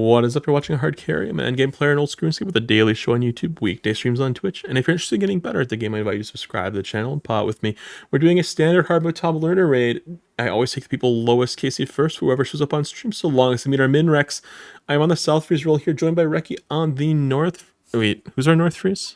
What is up? You're watching a hard carry. I'm an endgame player and old screw with a daily show on YouTube, weekday streams on Twitch. And if you're interested in getting better at the game, I invite you to subscribe to the channel and pot with me. We're doing a standard hard mode top learner raid. I always take the people lowest KC first, whoever shows up on stream, so long as they meet our min recs. I'm on the South Freeze roll here, joined by Reki on the North. Wait, who's our North Freeze?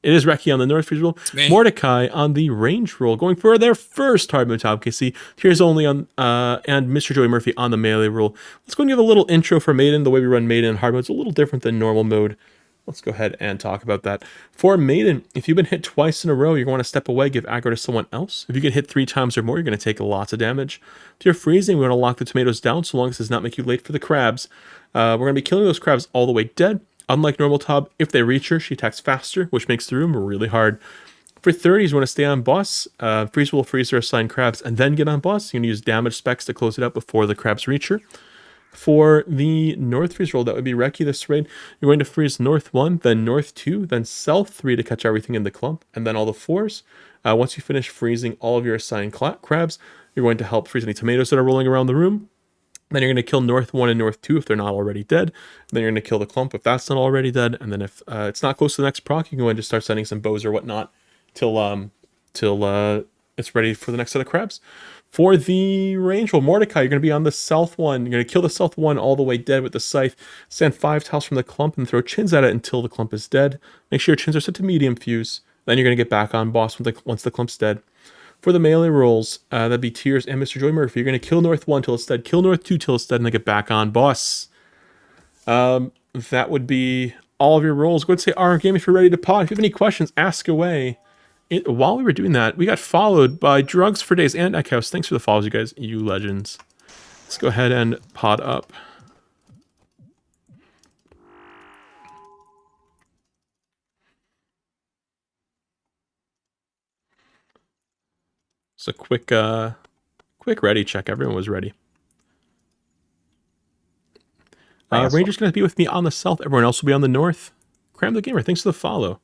It is Reki on the North Freeze roll. Mordecai on the Range roll, going for their first hard mode top KC. Here's only on and Mr. Joey Murphy on the melee roll. Let's go and give a little intro for Maiden. The way we run Maiden in hard mode is a little different than normal mode. Let's go ahead and talk about that. For Maiden, if you've been hit twice in a row, you're going to step away, give aggro to someone else. If you get hit 3 times or more, you're going to take lots of damage. If you're freezing, we want to lock the tomatoes down so long as it does not make you late for the crabs. We're going to be killing those crabs all the way dead. Unlike normal Tob, if they reach her, she attacks faster, which makes the room really hard. For 30s, you want to stay on boss. Freeze will freeze her assigned crabs and then get on boss. You're going to use damage specs to close it out before the crabs reach her. For the North Freeze roll, that would be Reki this raid. You're going to freeze North 1, then North 2, then South 3 to catch everything in the clump, and then all the 4s. Once you finish freezing all of your assigned crabs, you're going to help freeze any tomatoes that are rolling around the room. Then you're going to kill North 1 and North 2 if they're not already dead. Then you're going to kill the clump if that's not already dead. And then if it's not close to the next proc, you can go and just start sending some bows or whatnot till it's ready for the next set of crabs. For the range roll, Mordecai, you're going to be on the South 1. You're going to kill the South 1 all the way dead with the scythe. Stand 5 tiles from the clump and throw chins at it until the clump is dead. Make sure your chins are set to medium fuse. Then you're going to get back on boss once the clump's dead. For the melee rolls, that'd be Tears and Mr. Joy Murphy. You're going to kill North 1 till it's dead, kill North 2 till it's dead, and then get back on boss. That would be all of your rolls. Go ahead and say R game if you're ready to pod. If you have any questions, ask away. While we were doing that, we got followed by Drugs for Days and Eckhouse. Thanks for the follows, you guys. You legends. Let's go ahead and pod up. So quick ready check. Everyone was ready. Ranger's going to be with me on the South. Everyone else will be on the North. Cram the Gamer, thanks for the follow.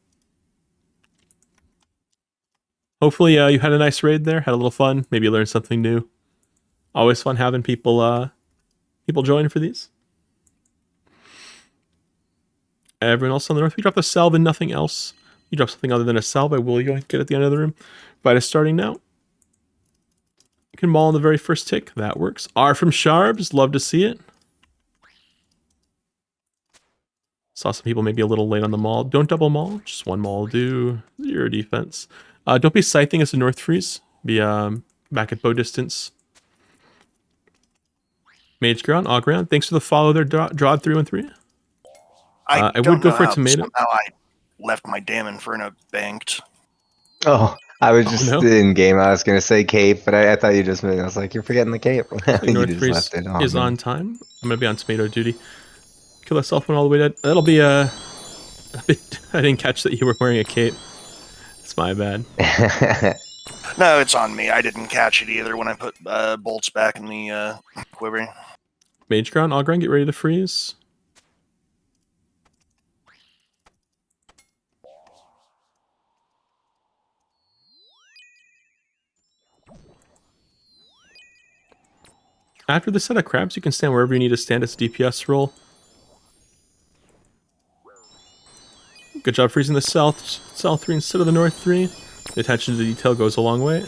Hopefully you had a nice raid there, had a little fun, maybe you learned something new. Always fun having people join for these. Everyone else on the North, we drop the salve and nothing else. You drop something other than a salve, I will get at the end of the room. Fight is starting now. You can maul on the very first tick. That works. R from Sharbs. Love to see it. Saw some people maybe a little late on the maul. Don't double maul. Just one maul will do. 0 defense. Don't be scything as a North Freeze. Be back at bow distance. Mage ground. Aw ground. Thanks for the follow there, Drawed 313. I would go for a tomato. Somehow I left my damn Inferno banked. Oh. I was just in game. I was gonna say cape, but I thought you just moved. I was like, you're forgetting the cape. North Freeze is on time. I'm gonna be on tomato duty. Kill that South one all the way dead. That'll be a bit. I didn't catch that you were wearing a cape. It's my bad. No, it's on me. I didn't catch it either when I put bolts back in the quiver. Mage ground, Ogren, get ready to freeze. After the set of crabs, you can stand wherever you need to stand as a DPS roll. Good job freezing the South 3 instead of the North 3. The attention to detail goes a long way.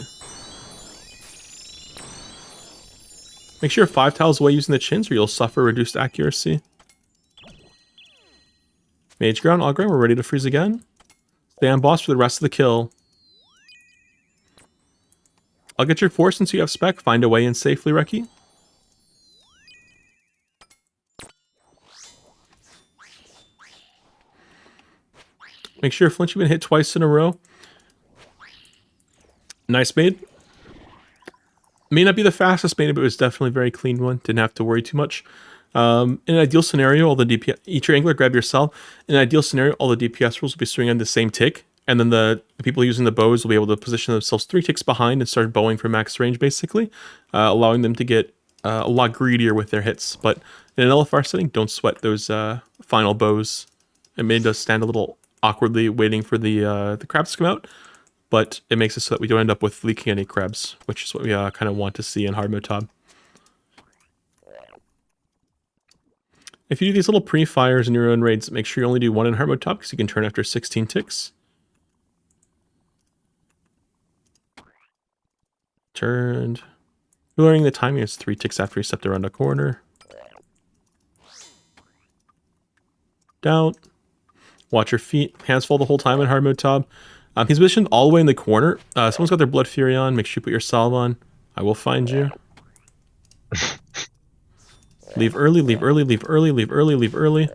Make sure you're 5 tiles away using the chins or you'll suffer reduced accuracy. Mage ground, Ogren, we're ready to freeze again. Stay on boss for the rest of the kill. I'll get your force since you have spec. Find a way in safely, Reki. Make sure your flinch you've been hit twice in a row. Nice maid. May not be the fastest maid, but it was definitely a very clean one. Didn't have to worry too much. In an ideal scenario, all the DPS... Eat your angler, grab yourself. In an ideal scenario, all the DPS rolls will be swinging on the same tick. And then the people using the bows will be able to position themselves 3 ticks behind and start bowing for max range, basically. Allowing them to get a lot greedier with their hits. But in an LFR setting, don't sweat those final bows. It may just stand a little awkwardly waiting for the crabs to come out, but it makes it so that we don't end up with leaking any crabs, which is what we kind of want to see in hard mode Tob. If you do these little pre-fires in your own raids, make sure you only do one in hard mode top because you can turn after 16 ticks. Turned. You're learning the timing is 3 ticks after you stepped around a corner. Down. Watch your feet. Hands fall the whole time in hard mode top. He's positioned all the way in the corner. Someone's got their Blood Fury on. Make sure you put your salve on. I will find you. Leave early, leave early, leave early, leave early, leave early.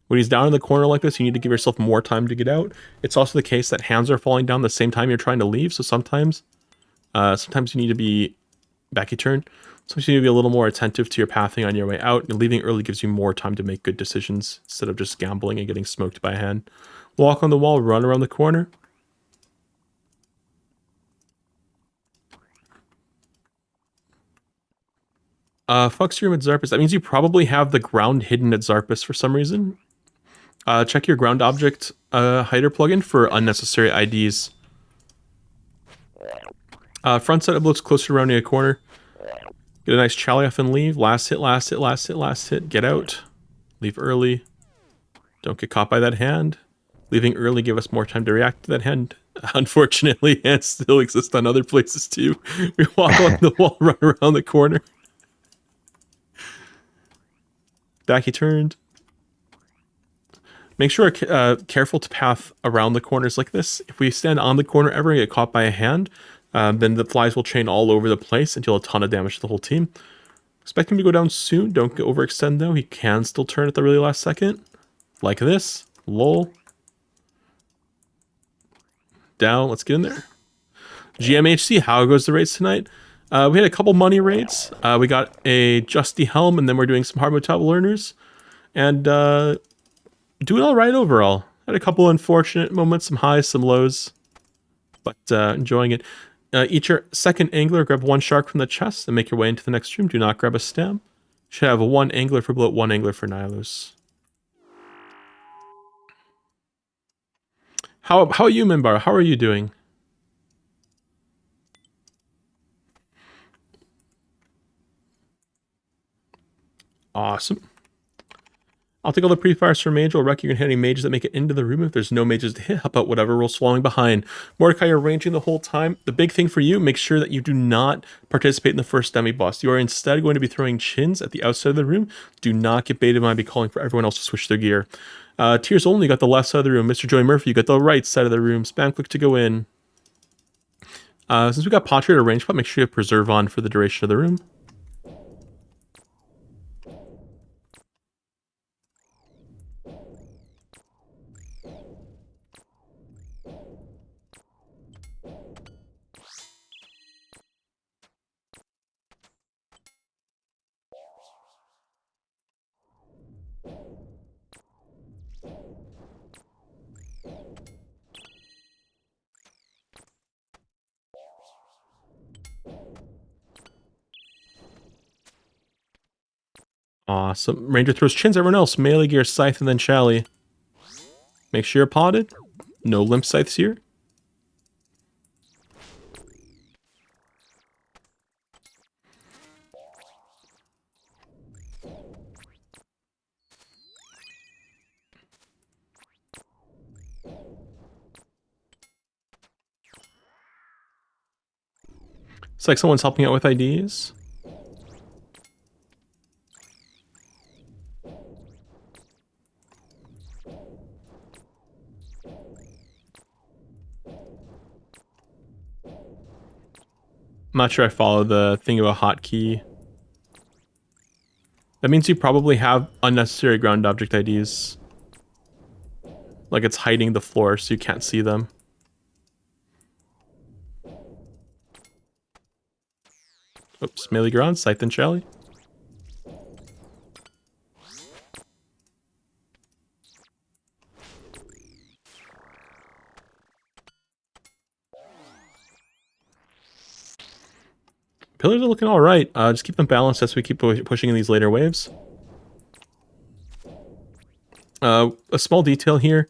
When he's down in the corner like this, you need to give yourself more time to get out. It's also the case that hands are falling down the same time you're trying to leave, so sometimes you need to be backy turn. Sometimes you need to be a little more attentive to your pathing on your way out, and leaving early gives you more time to make good decisions instead of just gambling and getting smoked by a hand. Walk on the wall, run around the corner. Fucks room at Zarpus. That means you probably have the ground hidden at Zarpus for some reason. Check your ground object hider plugin for unnecessary IDs. Front setup looks closer around a corner. Get a nice chally off and leave. Last hit, last hit, last hit, last hit. Get out. Leave early. Don't get caught by that hand. Leaving early give us more time to react to that hand. Unfortunately, hands still exist on other places too. We walk on the wall, run around the corner. Back he turned. Make sure careful to path around the corners like this. If we stand on the corner ever and get caught by a hand, then the flies will chain all over the place and deal a ton of damage to the whole team. Expect him to go down soon. Don't overextend though. He can still turn at the really last second. Like this. Lol. Down. Let's get in there. GMHC, how goes the raids tonight? We had a couple money raids. We got a Justy Helm, and then we're doing some hard mode top learners. And doing all right overall. Had a couple unfortunate moments, some highs, some lows. But enjoying it. Eat your second angler, grab one shark from the chest, and make your way into the next room. Do not grab a stem. Should have one angler for bloat, one angler for Nihilus. How are you, Minbar? How are you doing? Awesome. I'll take all the pre-fires for mage. I'll wreck you can hit any mages that make it into the room. If there's no mages to hit, help out whatever rolls following behind. Mordecai, you're ranging the whole time. The big thing for you, make sure that you do not participate in the first demi-boss. You are instead going to be throwing chins at the outside of the room. Do not get baited by be calling for everyone else to switch their gear. Tiers only, you got the left side of the room. Mr. Joey Murphy, you got the right side of the room. Spam click to go in. Since we got Pottery at a range spot, make sure you have Preserve on for the duration of the room. Awesome. Ranger throws chins. Everyone else, melee gear, scythe, and then Chally. Make sure you're potted. No limp scythes here. It's like someone's helping out with IDs. I'm not sure I follow the thing about hotkey. That means you probably have unnecessary ground object IDs. Like it's hiding the floor so you can't see them. Oops, melee gear on, scythe and Chally. Pillars are looking alright. Just keep them balanced as we keep pushing in these later waves. A small detail here.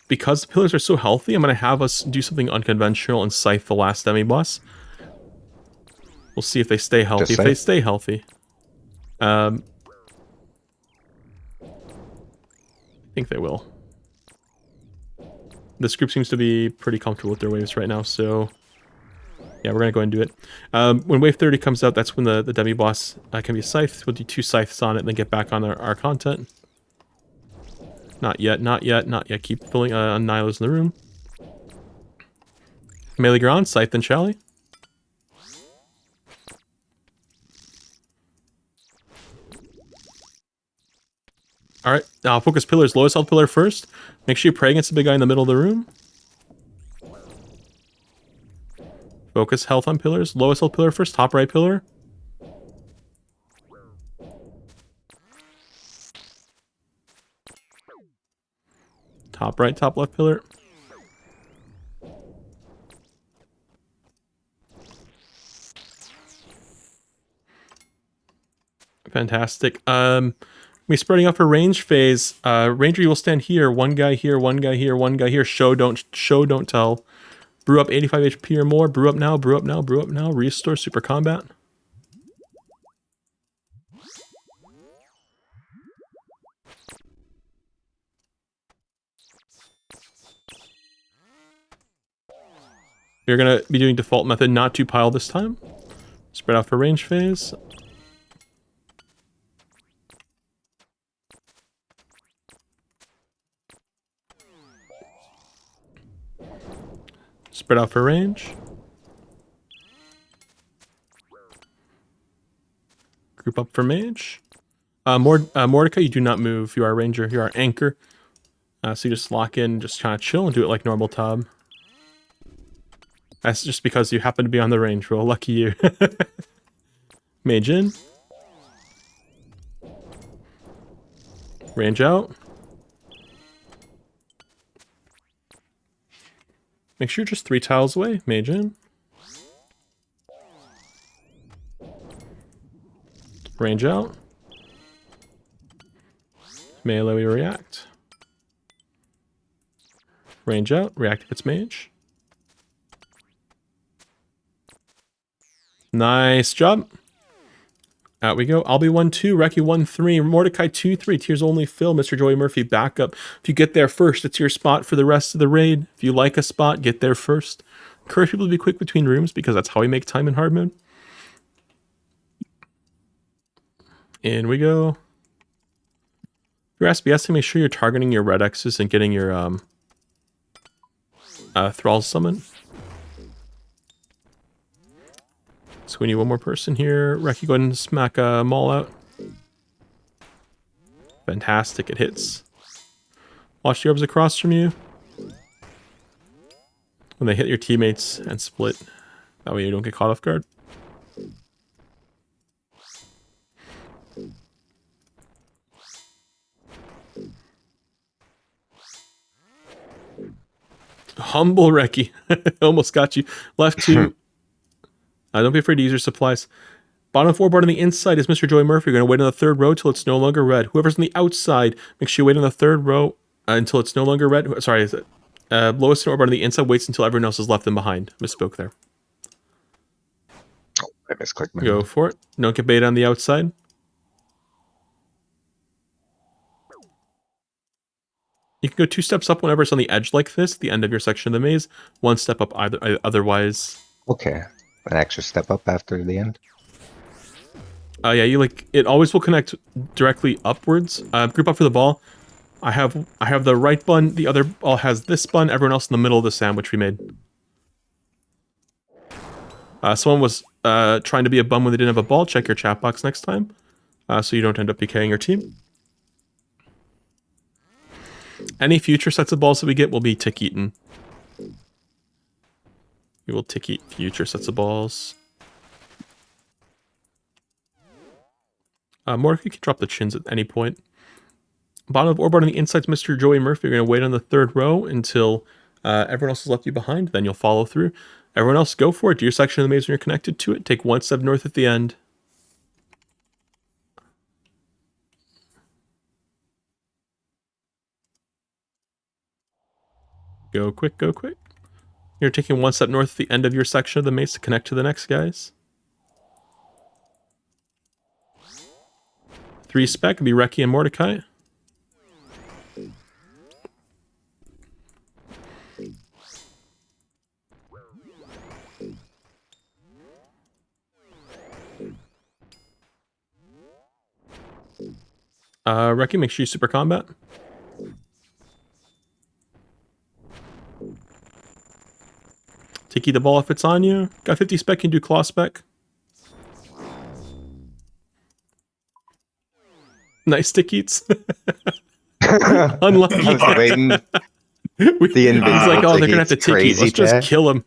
Because the pillars are so healthy, I'm going to have us do something unconventional and scythe the last demi-boss. We'll see if they stay healthy. If they stay healthy. think they will. This group seems to be pretty comfortable with their waves right now, so yeah, we're gonna go ahead and do it. When wave 30 comes out, that's when the demi-boss can be scythed. We'll do 2 scythes on it and then get back on our content. Not yet, not yet, not yet. Keep filling Nihilos in the room. Melee Grand, scythe and Shally. Alright, now focus pillars. Lowest health pillar first. Make sure you pray against the big guy in the middle of the room. Focus health on pillars. Lowest health pillar first. Top right pillar. Top right, top left pillar. Fantastic. We spreading up for range phase. Ranger, you will stand here. One guy here, one guy here, one guy here. Show, don't tell. Brew up 85 HP or more. Brew up now, brew up now, brew up now. Restore super combat. You're gonna be doing default method, not to pile this time. Spread out for range phase. Spread out for range. Group up for mage. Mordecai, you do not move. You are a ranger. You are anchor. So you just lock in, just kind of chill and do it like normal Tob. That's just because you happen to be on the range roll. Lucky you. Mage in. Range out. Make sure you're just 3 tiles away. Mage in. Range out. Melee, we react. Range out. React if it's mage. Nice job. Out we go. I'll be 1-2. Reki 1-3. Mordecai 2-3. Tears only Phil. Mr. Joey Murphy back up. If you get there first, it's your spot for the rest of the raid. If you like a spot, get there first. Encourage people to be quick between rooms because that's how we make time in hard mode. In we go. Your SBS, make sure you're targeting your red X's and getting your Thrall summon. So we need one more person here. Reki, go ahead and smack a Maul out. Fantastic, it hits. Watch the orbs across from you. When they hit your teammates and split. That way you don't get caught off guard. Humble Reki. Almost got you. Left 2. Don't be afraid to use your supplies. Bottom 4 board on the inside is Mr. Joey Murphy. You're going to wait on the 3rd row till it's no longer red. Whoever's on the outside, make sure you wait on the 3rd row until it's no longer red. Sorry, is it? Lowest board on the inside waits until everyone else is left them behind. Misspoke there. Oh, I misclicked my Go for it. Don't get baited on the outside. You can go 2 steps up whenever it's on the edge like this, the end of your section of the maze. 1 step up otherwise. Okay. An extra step up after the end. Yeah, it always will connect directly upwards. Group up for the ball. I have the right bun, the other ball has this bun, everyone else in the middle of the sandwich we made. Someone was trying to be a bum when they didn't have a ball. Check your chat box next time. So you don't end up PKing your team. Any future sets of balls that we get will be tick eaten. We will tick eat future sets of balls. Mordecai, you can drop the chins at any point. Bottom of orb on the inside's Mr. Joey Murphy. You're going to wait on the 3rd row until everyone else has left you behind. Then you'll follow through. Everyone else, go for it. Do your section of the maze when you're connected to it. Take 1 step north at the end. Go quick, go quick. You're taking 1 step north at the end of your section of the maze to connect to the next guys. 3 spec would be Reki and Mordecai. Reki, make sure you super combat. Tiki the ball if it's on you. Got 50 spec, can do claw spec. Nice tick eats. Unlucky. I was waiting. He's like, oh, they're gonna have to tick eat. Let's just tag. kill him.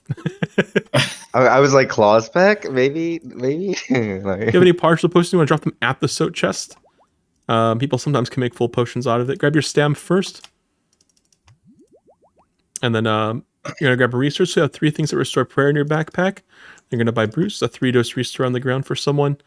I was like, claws back? Maybe. Like... Do you have any partial potions? You want to drop them at the soak chest? People sometimes can make full potions out of it. Grab your stam first. And then you're going to grab a research. So you have 3 things that restore prayer in your backpack. You're going to buy Bruce, a 3-dose restore on the ground for someone.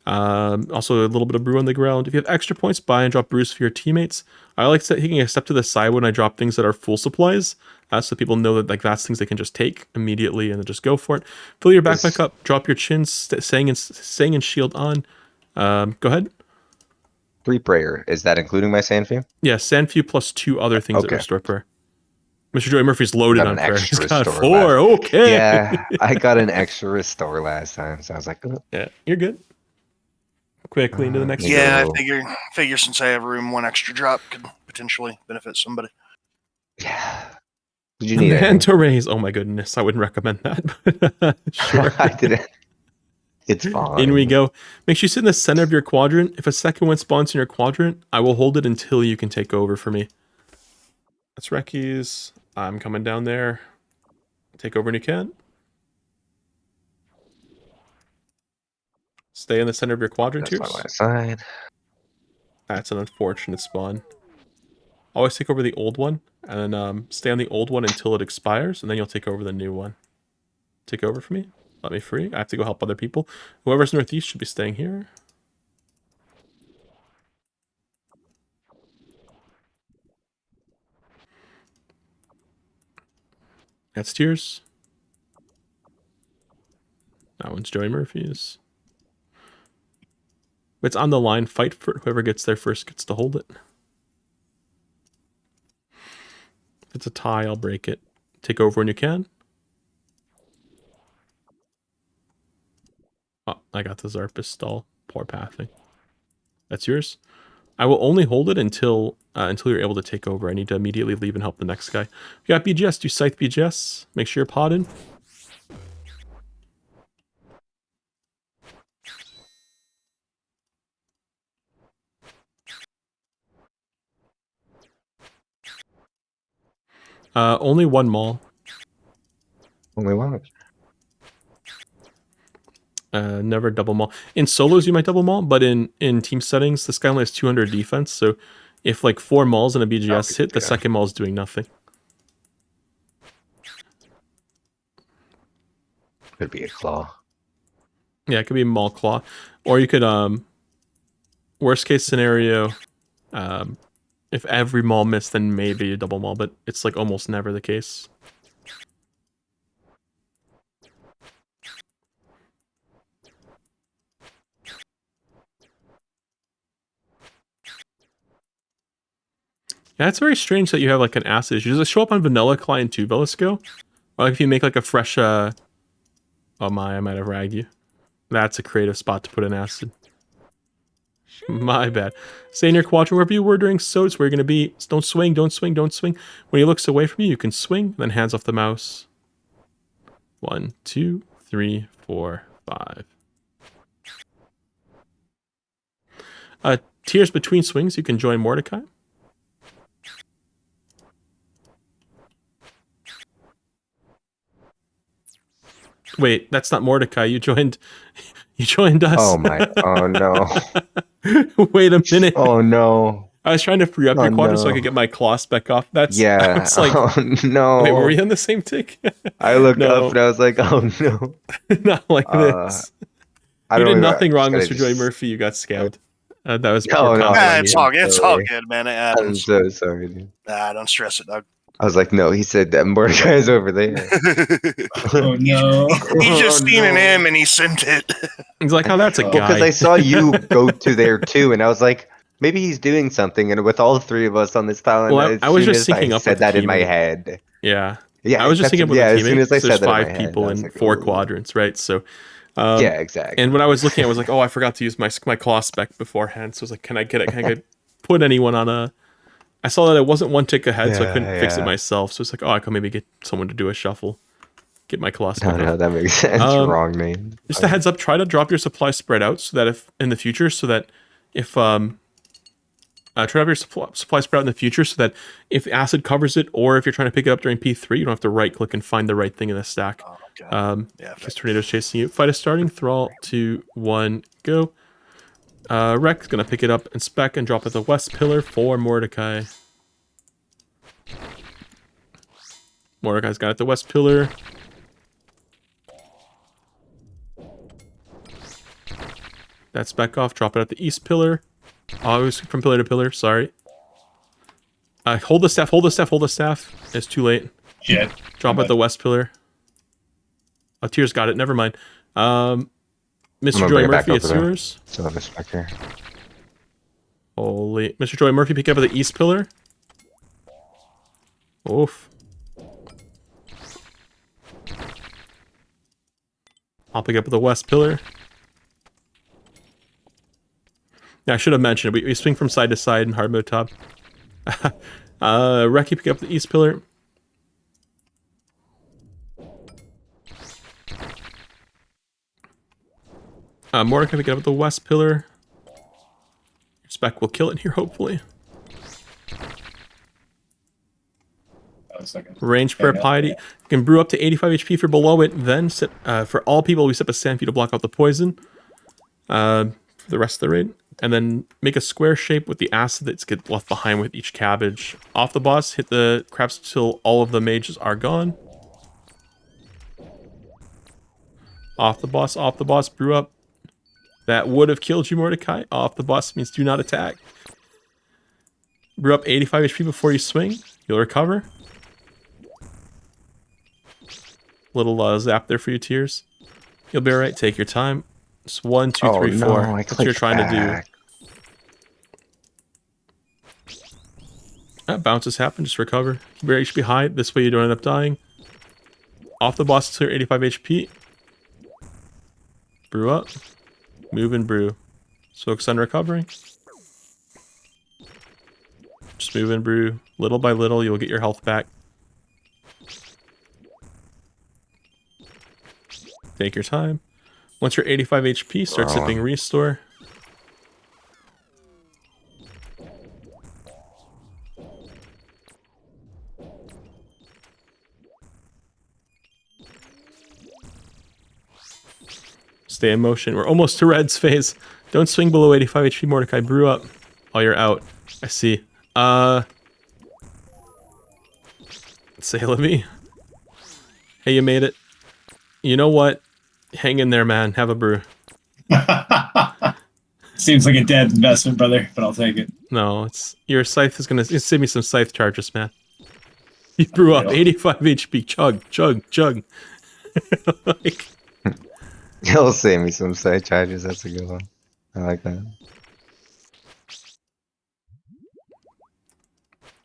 Also a little bit of brew on the ground. If you have extra points, buy and drop Bruce for your teammates. I like taking a step to the side when I drop things that are full supplies. So people know that like that's things they can just take immediately and then just go for it. Fill your backpack up, drop your chin, saying and shield on. Go ahead. 3 prayer. Is that including my Sandfew? Yeah, Sandfew plus 2 other things that restore prayer. Mr. Joey Murphy's loaded on prayer. He's got 4. Okay. Yeah, I got an extra restore last time, so I was like, oh. Yeah, you're good. Quickly into the next. Yeah, I figure since I have room, 1 extra drop could potentially benefit somebody. Yeah. Did you need Manta rays? Oh my goodness, I wouldn't recommend that. Sure. I didn't. It's fine. In we go. Make sure you sit in the center of your quadrant. If a second one spawns in your quadrant, I will hold it until you can take over for me. That's Reki's. I'm coming down there. Take over when you can. Stay in the center of your quadrant here. Side. That's an unfortunate spawn. Always take over the old one, and then stay on the old one until it expires, and then you'll take over the new one. Take over for me. Let me free. I have to go help other people. Whoever's northeast should be staying here. That's Tears. That one's Joey Murphy's. If it's on the line, fight for it. Whoever gets there first gets to hold it. If it's a tie, I'll break it. Take over when you can. Oh, I got the Zarpus stall. Poor pathing. That's yours. I will only hold it until you're able to take over. I need to immediately leave and help the next guy. You got BGS. Do Scythe BGS. Make sure you're potted. Only 1 maul. Only 1. Never double maul. In solos, you might double maul, but in team settings, this guy only has 200 defense, so if like 4 mauls and a BGS hit, the second maul is doing nothing. Could be a claw. Yeah, it could be a maul claw. Or you could, worst case scenario, if every maul missed, then maybe a double maul, but it's like almost never the case. Yeah, it's very strange that you have like an acid issue. Does it show up on Vanilla Client too, Velasco? Or like if you make like a fresh, oh my, I might have ragged you. That's a creative spot to put an acid. My bad. Stay in your quadrant wherever you were during so it's where you're going to be. Don't swing, don't swing, don't swing. When he looks away from you, you can swing, then hands off the mouse. 1, 2, 3, 4, 5. Tiers between swings, you can join Mordecai. Wait, that's not Mordecai. You joined us. Oh my! Oh no! Wait a minute. Oh no! I was trying to free up your quadrant so I could get my claw spec off. That's yeah. It's like, oh no! Wait, were we on the same tick? I looked up and I was like, oh no! Not like this. You did nothing wrong, Mr. Joey Murphy. You got scammed. That was no. It's all good, man. I'm so sorry, dude. Nah, don't stress it, dog. I was like, no, he said that Mordecai's over there. Oh no! He just seen an M and he sent it. He's like, oh, that's a guy. Because I saw you go to there too, and I was like, maybe he's doing something. And with all 3 of us on this island, well, I was just syncing up. Said that in my head. Yeah, yeah. I was just thinking about the teammate. As soon as I said there's that 5 people in 4 quadrants, right? So. Yeah, exactly. And when I was looking, I was like, oh, I forgot to use my claw spec beforehand. So I was like, can I get it? Can I get put anyone on a. I saw that it wasn't one tick ahead, so I couldn't fix it Yeah. myself. So it's like, oh, I could maybe get someone to do a shuffle, get my Colossus back No, up. that makes sense. Wrong name. Just a heads up, try to drop your supply spread out so that if in the future, so that if try to have your supply spread out in the future so that if acid covers it, or if you're trying to pick it up during P3, you don't have to right click and find the right thing in the stack. Oh, okay. Yeah. Because tornado's chasing you. Fight is starting. Thrall, 2, 1, go. Rek's gonna pick it up and spec and drop at the west pillar for Mordecai. Mordecai's got it at the west pillar. That's back off. Drop it at the east pillar. Oh, I was from pillar to pillar. Sorry. Hold the staff. Hold the staff. Hold the staff. It's too late. Shit. Drop at the west pillar. Oh, Tears got it. Never mind. Mr. Joy Murphy, it's yours. So have a spec here. Holy. Mr. Joy Murphy, pick up at the east pillar. Oof. I'll pick up at the west pillar. Yeah, I should have mentioned it. We swing from side to side in hard mode top. Reki, pick up the east pillar. Mordecai, pick up at the west pillar. Your spec will kill it here, hopefully. Range prayer piety. You can brew up to 85 HP for below it. Then sit, for all people, we set a sand to block out the poison. For the rest of the raid. And then make a square shape with the acid that's get left behind with each cabbage. Off the boss, hit the crabs till all of the mages are gone. Off the boss, brew up. That would have killed you, Mordecai. Off the boss means do not attack. Brew up 85 HP before you swing. You'll recover. Little zap there for you, Tears. You'll be alright. Take your time. It's 1, 2, 3, 4. That's what you're trying to do. Bounces happen. Just recover. Keep your HP high. This way you don't end up dying. Off the boss, clear 85 HP. Brew up. Move and brew. Just focus on recovering. Just move and brew. Little by little, you'll get your health back. Take your time. Once you're 85 HP, start sipping restore. Stay in motion. We're almost to Red's phase. Don't swing below 85 HP, Mordecai. Brew up. Oh, you're out. I see. Say hello to me. Hey, you made it. You know what? Hang in there, man. Have a brew. Seems like a dead investment, brother, but I'll take it. No, it's your scythe is gonna save me some scythe charges, man. You brew up 85 HP. Chug, chug, chug. Like, You'll save me some side charges. That's a good one. I like that.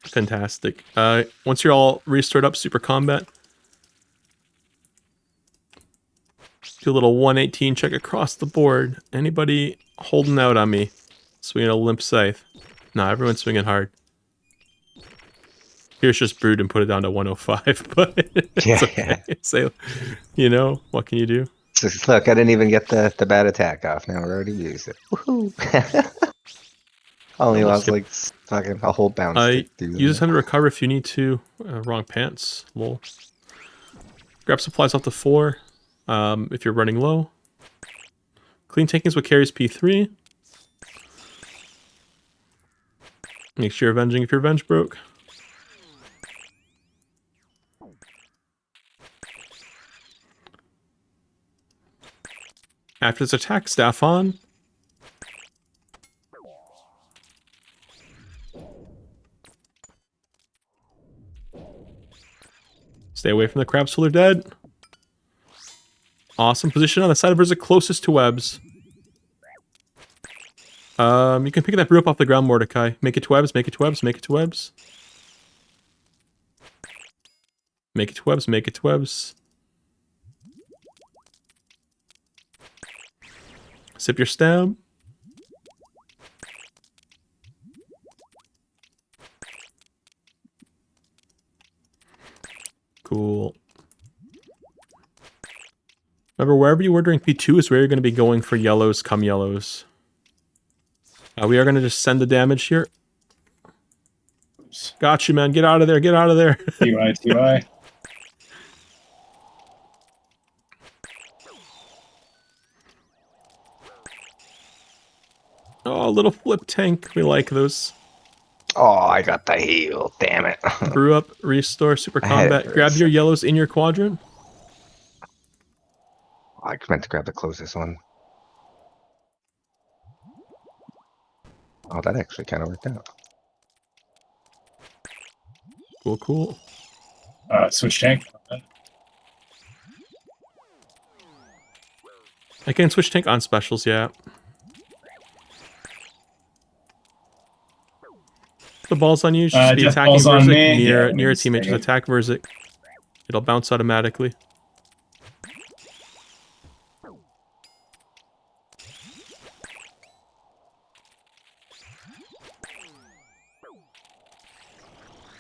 Fantastic. Once you're all restored up, super combat. Do a little 118 check across the board. Anybody holding out on me? Swinging a limp scythe. Nah, everyone's swinging hard. Here's just brewed and put it down to 105, but it's okay. So, you know, what can you do? Just, look, I didn't even get the bad attack off. Now we're already used it. Woohoo! Only lost like fucking a whole bounce. You just have to recover if you need to. Wrong pants. Lol. Grab supplies off the floor. If you're running low. Clean taking is what carries P3. Make sure you're avenging if your revenge broke. After this attack, staff on. Stay away from the crabs till they're dead. Awesome position on the side of Verza closest to webs. You can pick that brew up off the ground, Mordecai. Make it to webs, make it to webs, make it to webs. Make it to webs, make it to webs. Sip your stab. Remember, wherever you were during P2 is where you're going to be going for yellows, come yellows. We are going to just send the damage here. Got you, man. Get out of there. Get out of there. TY, TY. Oh, little flip tank. We like those. Oh, I got the heal. Damn it. Brew up, restore, super I had it combat. for a Grab your second. yellows in your quadrant. I meant to grab the closest one. Oh, that actually kind of worked out. Cool, cool. Switch tank. I can switch tank on specials, yeah. The ball's on you. Just be Death attacking ball's on Verzik me. near Yeah, near a wait a teammate. Just second. attack Verzik. It'll bounce automatically.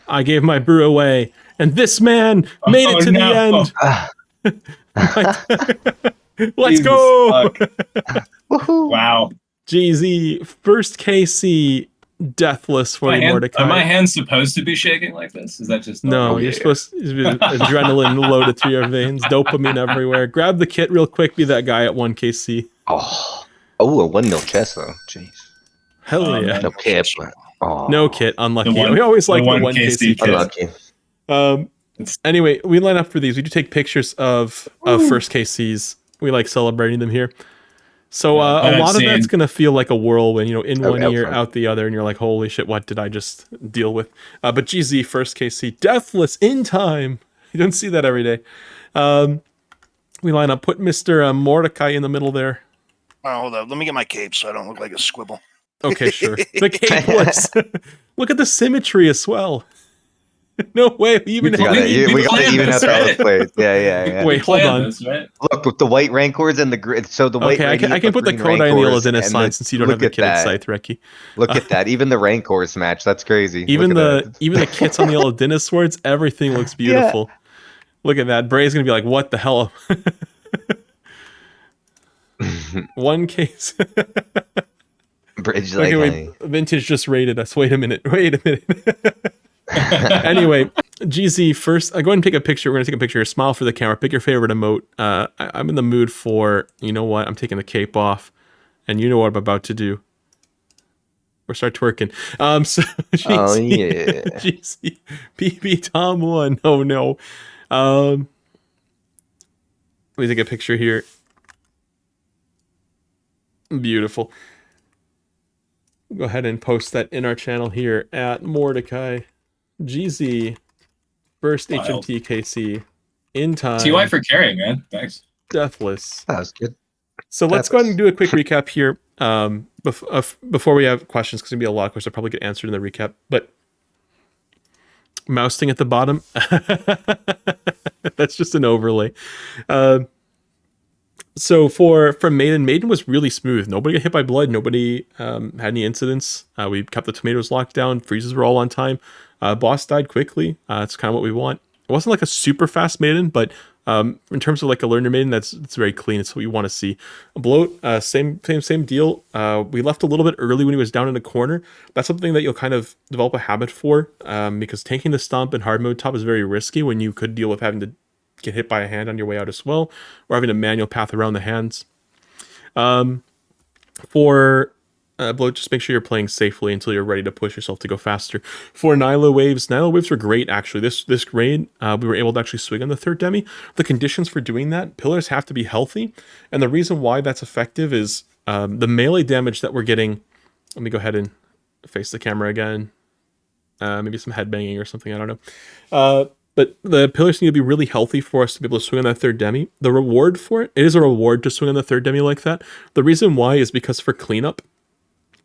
I gave my brew away, and this man made it to the end. Let's Jesus go! fuck. Woohoo! Wow. GZ, first KC, deathless for you, Mordecai. Are my hands supposed to be shaking like this? Is that just No, Oh, you're yeah. supposed to adrenaline loaded through your veins, dopamine everywhere. Grab the kit real quick, be that guy at 1 KC. Oh, a 1-mil chest though. Jeez. Hell Oh, yeah. man. No kit. But, oh, No kit, unlucky. The one- We always like the the one 1 KC KC kit. unlucky. Anyway, we line up for these. We do take pictures of first KCs. We like celebrating them here. So Yeah, a and I've lot of that's seen- going to feel like a whirlwind, you know, in Oh, one out ear, front. out the other, and you're like, holy shit, what did I just deal with? But GZ, first KC, deathless in time. You don't see that every day. We line up, put Mr. Mordecai in the middle there. Oh, hold up. Let me get my cape so I don't look like a squibble. Okay, sure. The capeless. Look at the symmetry as well. No way. We even We got have it. we We got to planned even out this, the right? other players. Yeah. Wait, hold Planned on. this, right? Look with the white rancors and the grid. So the white. Okay, I radiant, can put the green Kodai and the rancors, Illidanus and sign the- since you don't have the look at kitted that. scythe, Reki. Look at that. Even the rancors match. That's crazy. Even Look at even the kits on the Illidanus swords, everything looks beautiful. Look at that. Bray's gonna be like, what the hell? that. 1 case. Bridge like Okay, honey. wait, Vintage just rated us. Wait a minute. Anyway, GZ, first, go ahead and take a picture. We're going to take a picture. Smile for the camera. Pick your favorite emote. I'm in the mood for, you know what? I'm taking the cape off. And you know what I'm about to do. Or start twerking. So, GZ, Oh yeah. GZ, PB Tom 1. Oh, no. Let me take a picture here. Beautiful. Go ahead and post that in our channel here at Mordecai. GZ, first Wild. HMT KC, in time, TY for carrying, man. Thanks. deathless. That was good. So let's go ahead and do a quick recap here before we have questions, because there's going to be a lot of questions that probably get answered in the recap. But mousing at the bottom, that's just an overlay. So for Maiden was really smooth. Nobody got hit by blood. Nobody had any incidents. We kept the tomatoes locked down. Freezes were all on time. Boss died quickly. It's kind of what we want. It wasn't like a super fast Maiden, but in terms of like a learner Maiden, it's very clean. It's what you want to see. Bloat, same deal. We left a little bit early when he was down in a corner. That's something that you'll kind of develop a habit for, because tanking the stomp in hard mode top is very risky when you could deal with having to get hit by a hand on your way out as well, or having a manual path around the hands. For Bloat, just make sure you're playing safely until you're ready to push yourself to go faster. For Nyla Waves were great actually. This raid, we were able to actually swing on the third demi. The conditions for doing that, pillars have to be healthy, and the reason why that's effective is the melee damage that we're getting. Let me go ahead and face the camera again. Maybe some headbanging or something, I don't know. But the pillars need to be really healthy for us to be able to swing on that third demi. The reward for it is a reward to swing on the third demi like that. The reason why is because for cleanup,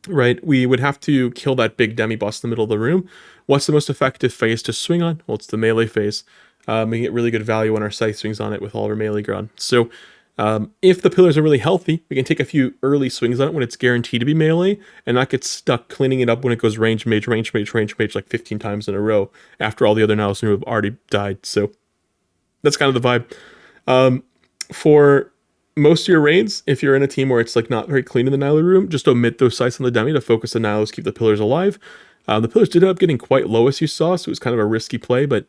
right, we would have to kill that big demi boss in the middle of the room. What's the most effective phase to swing on? Well, it's the melee phase. We get really good value on our scythe swings on it with all of our melee ground. So if the pillars are really healthy, we can take a few early swings on it when it's guaranteed to be melee, and not get stuck cleaning it up when it goes range mage like 15 times in a row after all the other Niles have already died. So that's kind of the vibe. For most of your raids, if you're in a team where it's like not very clean in the Nihilo room, just omit those sites on the dummy to focus on Nihilos, keep the pillars alive. The pillars did end up getting quite low, as you saw, so it was kind of a risky play, but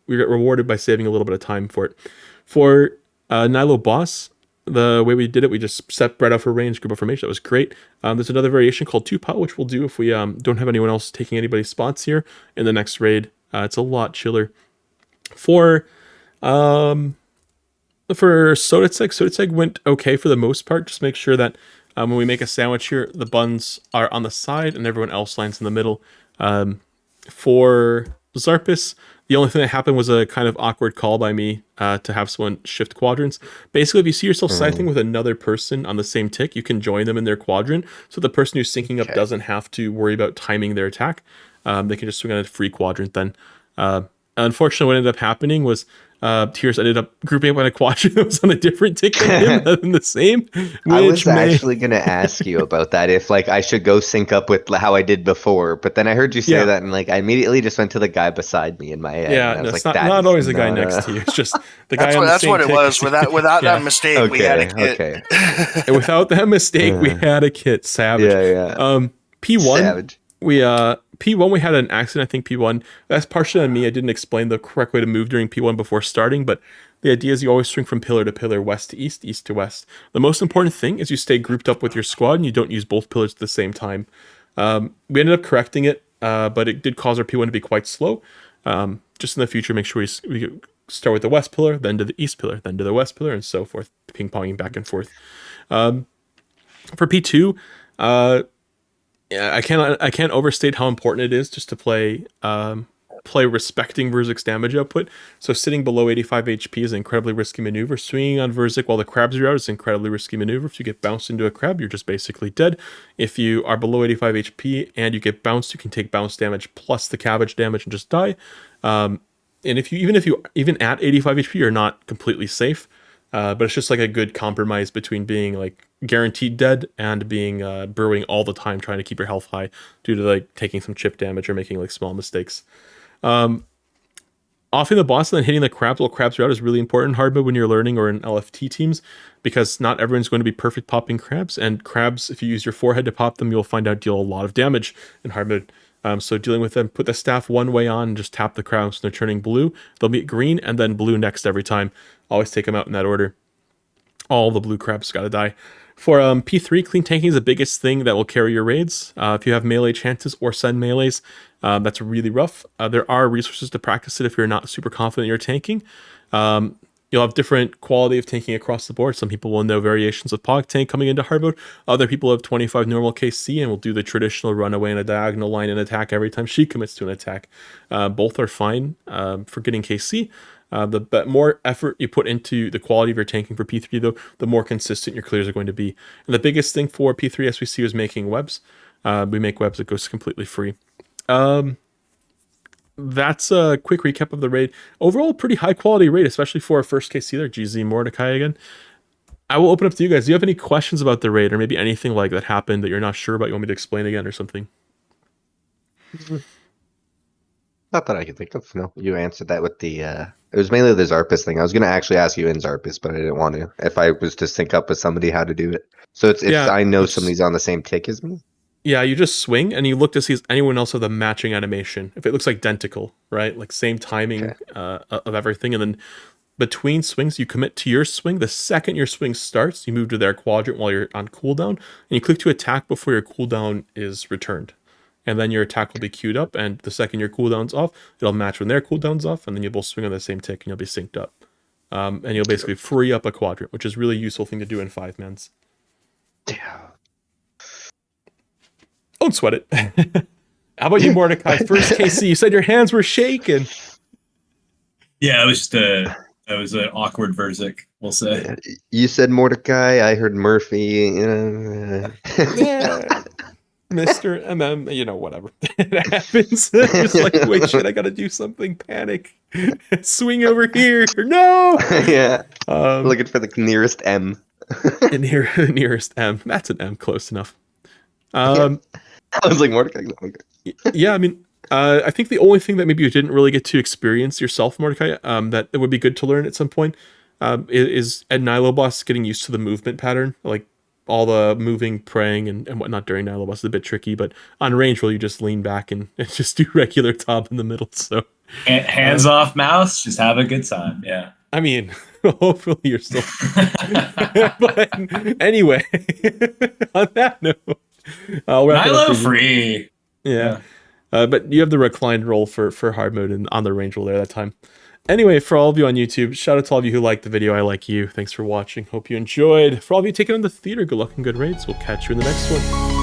we got rewarded by saving a little bit of time for it. For Nihilo boss, the way we did it, we just set bread out for range, group of formation. That was great. There's another variation called 2-pot, which we'll do if we don't have anyone else taking anybody's spots here in the next raid. It's a lot chiller. For Soditseg went okay for the most part. Just make sure that when we make a sandwich here, the buns are on the side and everyone else lands in the middle. For Zarpus, the only thing that happened was a kind of awkward call by me to have someone shift quadrants. Basically, if you see yourself scything with another person on the same tick, you can join them in their quadrant. So the person who's syncing up doesn't have to worry about timing their attack. They can just swing on a free quadrant then. Unfortunately, what ended up happening was Tears ended up grouping up on a quadrant that was on a different tick than him, rather than the same. I was actually going to ask you about that, if like I should go sync up with how I did before, but then I heard you say that, and like I immediately just went to the guy beside me in my head. Yeah, no, it's not always the guy next to you. It's just the guy on the same tick. That's what it was. Without that mistake, we had a kit. And without that mistake, we had a kit. Savage. P1. Savage. P1 we had an accident. I think P1, that's partially on me. I didn't explain the correct way to move during P1 before starting, but the idea is you always swing from pillar to pillar, west to east, east to west. The most important thing is you stay grouped up with your squad and you don't use both pillars at the same time. We ended up correcting it, but it did cause our P1 to be quite slow. Just in the future, make sure we start with the west pillar, then to the east pillar, then to the west pillar, and so forth, ping-ponging back and forth. For P2, I can't overstate how important it is just to play respecting Verzik's damage output. So sitting below 85 HP is an incredibly risky maneuver. Swinging on Verzik while the crabs are out is an incredibly risky maneuver. If you get bounced into a crab, you're just basically dead. If you are below 85 HP and you get bounced, you can take bounce damage plus the cabbage damage and just die. And if you even at 85 HP, you're not completely safe. But it's just like a good compromise between being like guaranteed dead and being brewing all the time, trying to keep your health high due to like taking some chip damage or making like small mistakes. Offing the boss and then hitting the crabs while crabs are out is really important in hard mode when you're learning or in LFT teams, because not everyone's going to be perfect popping crabs, and crabs, if you use your forehead to pop them, you'll find out deal a lot of damage in hard mode. So dealing with them, put the staff one way on and just tap the crabs when they're turning blue. They'll be green and then blue next every time. Always take them out in that order. All the blue crabs gotta die. For P3, clean tanking is the biggest thing that will carry your raids. If you have melee chances or send melees, that's really rough. There are resources to practice it if you're not super confident you're tanking. You'll have different quality of tanking across the board. Some people will know variations of Pog Tank coming into hard mode. Other people have 25 normal KC and will do the traditional runaway in a diagonal line and attack every time she commits to an attack. Both are fine for getting KC. The more effort you put into the quality of your tanking for P3, though, the more consistent your clears are going to be. And the biggest thing for P3 SVC is making webs. We make webs that goes completely free. That's a quick recap of the raid. Overall, pretty high quality raid, especially for our first KC there, GZ Mordecai again. I will open up to you guys. Do you have any questions about the raid or maybe anything like that happened that you're not sure about, you want me to explain again or something? Not that I can think of. No, you answered that with the it was mainly the Zarpus thing. I was going to actually ask you in Zarpus, but I didn't want to. If I was to sync up with somebody, how to do it. So it's if I know somebody's on the same tick as me. Yeah, you just swing and you look to see if anyone else with a matching animation. If it looks identical, right? Like same timing of everything. And then between swings, you commit to your swing. The second your swing starts, you move to their quadrant while you're on cooldown. And you click to attack before your cooldown is returned. And then your attack will be queued up. And the second your cooldown's off, it'll match when their cooldown's off. And then you'll both swing on the same tick and you'll be synced up. And you'll basically free up a quadrant, which is a really useful thing to do in 5-mans. Yeah. Don't sweat it. How about you, Mordecai? First KC, you said your hands were shaking. Yeah, it was just it was an awkward Verzik, we'll say. You said Mordecai, I heard Murphy. Yeah. Mr. MM, you know, whatever. It happens. It's like, wait, shit, I gotta do something. Panic. Swing over here. No! Yeah. Looking for the nearest M. Nearest M. That's an M, close enough. I was like, Mordecai. No, okay. Yeah, I mean, I think the only thing that maybe you didn't really get to experience yourself, Mordecai, that it would be good to learn at some point, is at Nilo boss getting used to the movement pattern, like all the moving, praying, and whatnot during Nilo boss is a bit tricky. But on range roll, you just lean back and just do regular top in the middle. So hands off mouse, just have a good time. Yeah. I mean, hopefully you're still. But anyway, on that note, I'll wrap it up Nilo for you. free. Yeah. But you have the reclined roll for hard mode and on the range roll there that time. Anyway, for all of you on YouTube, shout out to all of you who liked the video. I like you. Thanks for watching. Hope you enjoyed. For all of you taking on the theater, good luck and good raids. We'll catch you in the next one.